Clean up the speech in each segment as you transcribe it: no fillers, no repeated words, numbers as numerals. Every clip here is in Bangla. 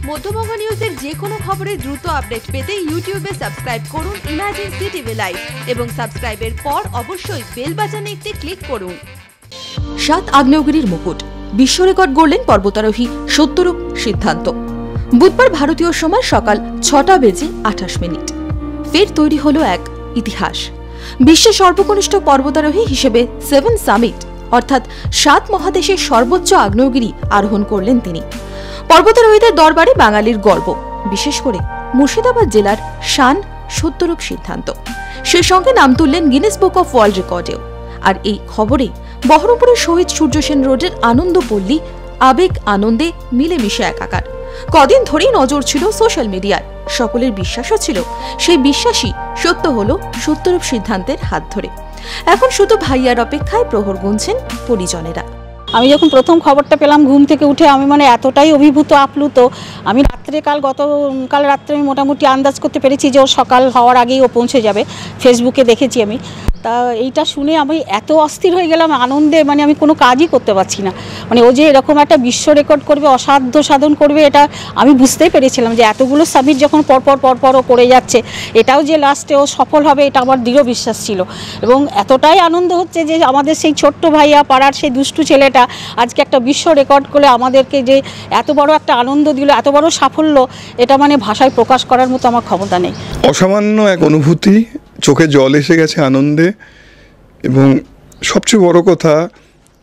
মধ্যবঙ্গ নিউজের যে কোনো খবরের দ্রুত আপডেট পেতে ইউটিউবে সাবস্ক্রাইব করুন ইমার্জেন্সি টিভি লাইভ এবং সাবস্ক্রাইবের পর অবশ্যই বেল বাটনে একটি ক্লিক করুন। 7 আগ্নেয়গিরির মুকুট বিশ্ব রেকর্ড গড়লেন পর্বতারোহী সত্যরূপ সিদ্ধান্ত। বুধবার ভারতীয় সময় সকাল 6:28। ফের তৈরি হলো এক ইতিহাস। বিশ্বের সর্বকনিষ্ঠ পর্বতারোহী হিসেবে 7 সামিট অর্থাৎ 7 মহাদেশের সর্বোচ্চ আগ্নেয়গিরি আরোহণ করলেন তিনি। পর্বতারোহীদের দরবারে বাঙালির গর্ব, বিশেষ করে মুর্শিদাবাদ জেলার শান সত্যরূপ সিদ্ধান্ত। সে সঙ্গে নাম তুললেন গিনেস বুক অফ ওয়ার্ল্ড রেকর্ডেও। আর এই খবরে বহরমপুরের শহীদ সূর্য সেন রোডের আনন্দপল্লী আবেগ আনন্দে মিলেমিশে একাকার। কদিন ধরেই নজর ছিল সোশ্যাল মিডিয়ার, সকলের বিশ্বাসও ছিল সেই বিশ্বাসই সত্য হলো সত্যরূপ সিদ্ধান্তের হাত ধরে। এখন শুধু ভাইয়ার অপেক্ষায় প্রহর গুনছেন পরিজনেরা। আমি যখন প্রথম খবরটা পেলাম ঘুম থেকে উঠে আমি এতটাই অভিভূত আপ্লুত। আমি গতকাল রাত্রে আমি মোটামুটি আন্দাজ করতে পেরেছি যে ও সকাল হওয়ার আগেই ও পৌঁছে যাবে। ফেসবুকে দেখেছি আমি, তা এইটা শুনে আমি এত অস্থির হয়ে গেলাম আনন্দে, আমি কোনো কাজই করতে পারছি না। ও যে এরকম একটা বিশ্ব রেকর্ড করবে, অসাধ্য সাধন করবে, এটা আমি বুঝতেই পেরেছিলাম যে এতগুলো সামিট যখন পরপর ও করে যাচ্ছে, এটাও যে লাস্টে ও সফল হবে এটা আমার দৃঢ় বিশ্বাস ছিল। এবং এতটাই আনন্দ হচ্ছে যে আমাদের সেই ছোট্ট ভাইয়া, পাড়ার সেই দুষ্টু ছেলেটা আজকে একটা বিশ্ব রেকর্ড করে আমাদেরকে যে এত বড় একটা আনন্দ দিল, এত বড় সাফল্য, এটা ভাষায় প্রকাশ করার মতো আমার ক্ষমতা নেই। অসামান্য এক অনুভূতি, চোখে জল এসে গেছে আনন্দে। এবং সবচেয়ে বড় কথা,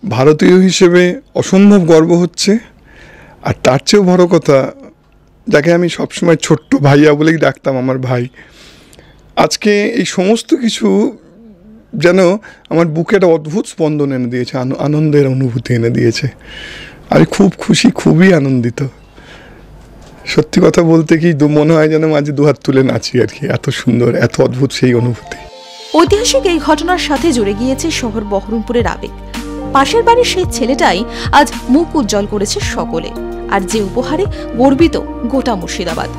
ভারতীয় হিসেবে অসম্ভব গর্ব হচ্ছে। আর তার চেয়েও বড় কথা, যাকে আমি সবসময় ছোট্ট ভাইয়া বলেই ডাকতাম, আমার ভাই, আজকে এই সমস্ত কিছু যেন আমার বুকে একটা অদ্ভুত স্পন্দন এনে দিয়েছে, আনন্দের অনুভূতি এনে দিয়েছে। আমি খুব খুশি, খুবই আনন্দিত। সত্যি কথা বলতে কি মনে হয় যেন মাঝে দুহাত তুলে নাচি আর কি, এত সুন্দর, এত অদ্ভুত সেই অনুভূতি। ঐতিহাসিক এই ঘটনার সাথে জুড়ে গিয়েছে শহর বহরমপুরের আবেগ। পাশের বাড়ির সেই ছেলেটাই আজ মুখ উজ্জ্বল করেছে সকলে, আর যে উপহারে গর্বিত গোটা মুর্শিদাবাদ।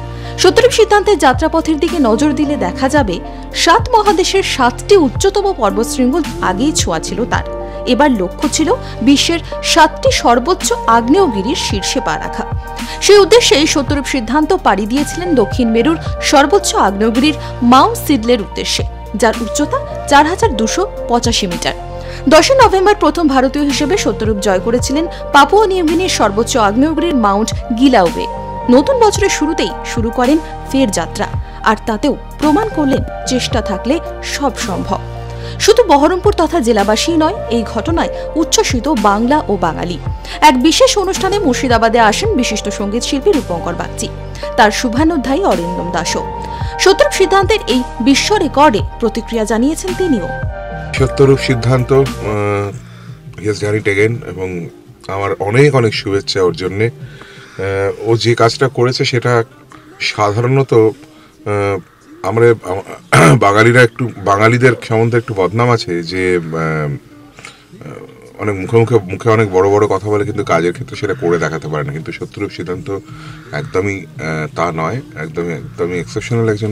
সত্যরূপ সিদ্ধান্তের যাত্রাপথের দিকে নজর দিলে দেখা যাবে 7 মহাদেশের 7টি উচ্চতম পর্বতশৃঙ্গ আগেই ছোঁয়া ছিল তার। এবার লক্ষ্য ছিল বিশ্বের 7টি সর্বোচ্চ আগ্নেয়গিরির শীর্ষে পা রাখা। সেই উদ্দেশ্যেই সত্যরূপ সিদ্ধান্ত পাড়ি দিয়েছিলেন দক্ষিণ মেরুর সর্বোচ্চ আগ্নেয়গিরির মাউন্ট সিডলের উদ্দেশ্যে, যার উচ্চতা 4285 মিটার। 10 নভেম্বর প্রথম ভারতীয় হিসেবে সত্যরূপ জয় করেছিলেন পাপুয়া নিউগিনির সর্বোচ্চ আগ্নেয়গিরির মাউন্ট গিলাউবে। নতুন বছরের শুরুতেই শুরু করেন ফের যাত্রা, আর তাতেও প্রমাণ করলেন চেষ্টা থাকলে সব সম্ভব। শুধু বহরমপুর তথা জেলাবাসী নয়, এই ঘটনায় উচ্ছ্বসিত বাংলা ও বাঙালি। এক বিশেষ অনুষ্ঠানে মুর্শিদাবাদে আসেন বিশিষ্ট সঙ্গীত শিল্পী রূপঙ্কর বাগচি, তার শুভানুধ্যায়ী অরিন্দম দাসও। সত্যরূপ সিদ্ধান্তের এই বিশ্ব রেকর্ডে প্রতিক্রিয়া জানিয়েছেন তিনিও। সত্যরূপ সিদ্ধান্ত এবং আমার অনেক অনেক শুভেচ্ছা ওর জন্যে। ও যে কাজটা করেছে সেটা সাধারণত আমরা বাঙালিদের সম্বন্ধে একটু বদনাম আছে যে অনেক মুখে অনেক বড় বড় কথা বলে, কিন্তু কাজের ক্ষেত্রে সেটা করে দেখাতে পারে না। কিন্তু সত্যরূপ সিদ্ধান্ত একদমই তা নয়, একদমই এক্সেপশনাল একজন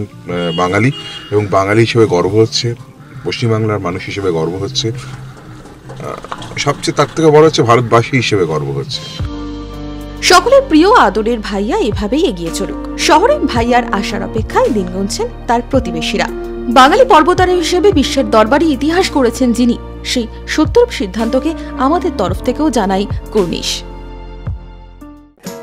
বাঙালি, এবং বাঙালি হিসেবে গর্ব হচ্ছে, পশ্চিমবাংলার মানুষ হিসেবে গর্ব হচ্ছে, সবচেয়ে তার থেকে বড় হচ্ছে ভারতবাসী হিসেবে গর্ব হচ্ছে। সকলের প্রিয় আদরের ভাইয়া এভাবেই এগিয়ে চলুক। শহরে ভাইয়ার আশার অপেক্ষায় দিন গুনছেন তার প্রতিবেশীরা। বাঙালি পর্বতারোহী হিসেবে বিশ্বের দরবারে ইতিহাস গড়েছেন যিনি, সেই সত্যরূপ সিদ্ধান্তকে আমাদের তরফ থেকেও জানাই কুর্নিশ।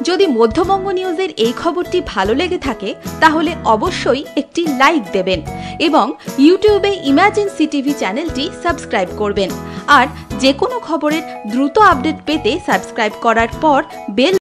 যদি মধ্যবঙ্গ নিউজের এই খবরটি ভালো লেগে থাকে তাহলে অবশ্যই একটি লাইক দেবেন এবং ইউটিউবে ইমার্জেন্সি টিভি চ্যানেলটি সাবস্ক্রাইব করবেন। আর যে কোনো খবরের দ্রুত আপডেট পেতে সাবস্ক্রাইব করার পর বেল